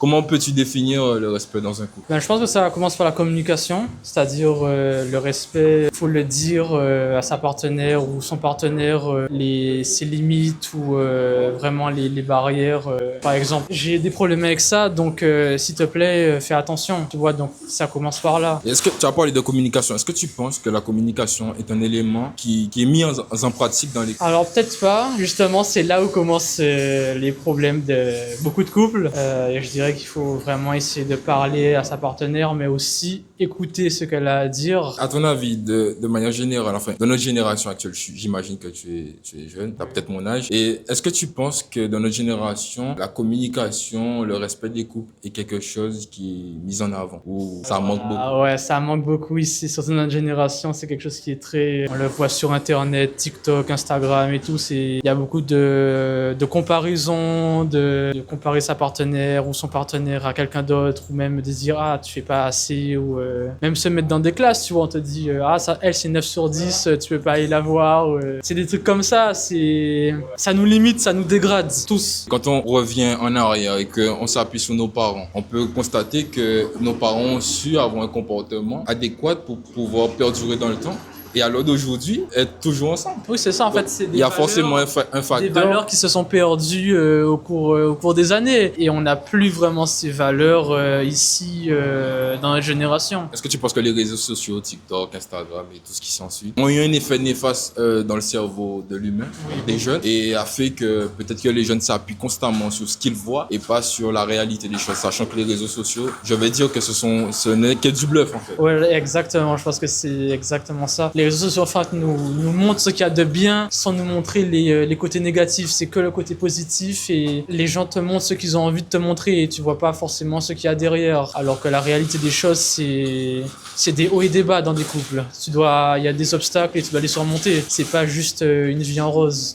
Comment peux-tu définir le respect dans un couple? Je pense que ça commence par la communication, c'est-à-dire le respect, il faut le dire à sa partenaire ou son partenaire, ses limites ou vraiment les barrières. Par exemple, j'ai des problèmes avec ça, donc s'il te plaît, fais attention, tu vois, donc ça commence par là. Est-ce que tu as parlé de communication? Est-ce que tu penses que la communication est un élément qui est mis en pratique dans les couples? Alors peut-être pas, justement c'est là où commencent les problèmes de beaucoup de couples. Et je dirais qu'il faut vraiment essayer de parler à sa partenaire, mais aussi écouter ce qu'elle a à dire. À ton avis, de manière générale, enfin, dans notre génération actuelle, j'imagine que tu es jeune, tu as peut-être mon âge. Et est-ce que tu penses que dans notre génération, la communication, le respect des couples est quelque chose qui est mis en avant ou ça manque beaucoup? Ah ouais, ça manque beaucoup ici, surtout dans notre génération, c'est quelque chose qui est très... On le voit sur Internet, TikTok, Instagram et tout, il y a beaucoup de comparaisons, de comparer sa partenaire ou son partenaire à quelqu'un d'autre, ou même de dire « Ah, tu fais pas assez », ou même se mettre dans des classes, tu vois, on te dit « Ah, ça, elle, c'est 9 sur 10, tu peux pas aller la voir », c'est des trucs comme ça, ça nous limite, ça nous dégrade, tous. Quand on revient en arrière et qu'on s'appuie sur nos parents, on peut constater que nos parents ont su avoir un comportement adéquat pour pouvoir perdurer dans le temps. Et à l'heure d'aujourd'hui, être toujours ensemble. Oui, c'est ça, en Donc, fait, c'est il y a forcément un des facteur. valeurs qui se sont perdues au cours des années. Et on n'a plus vraiment ces valeurs ici dans notre génération. Est-ce que tu penses que les réseaux sociaux, TikTok, Instagram et tout ce qui s'ensuit, ont eu un effet néfaste dans le cerveau de l'humain, des jeunes, et a fait que peut-être que les jeunes s'appuient constamment sur ce qu'ils voient et pas sur la réalité des choses, sachant que les réseaux sociaux, je vais dire que ce n'est que du bluff en fait. Ouais, exactement, je pense que c'est exactement ça. Les réseaux sociaux, en fait, nous montrent ce qu'il y a de bien sans nous montrer les côtés négatifs. C'est que le côté positif et les gens te montrent ce qu'ils ont envie de te montrer et tu vois pas forcément ce qu'il y a derrière. Alors que la réalité des choses, c'est des hauts et des bas dans des couples. Il y a des obstacles et tu dois les surmonter. C'est pas juste une vie en rose.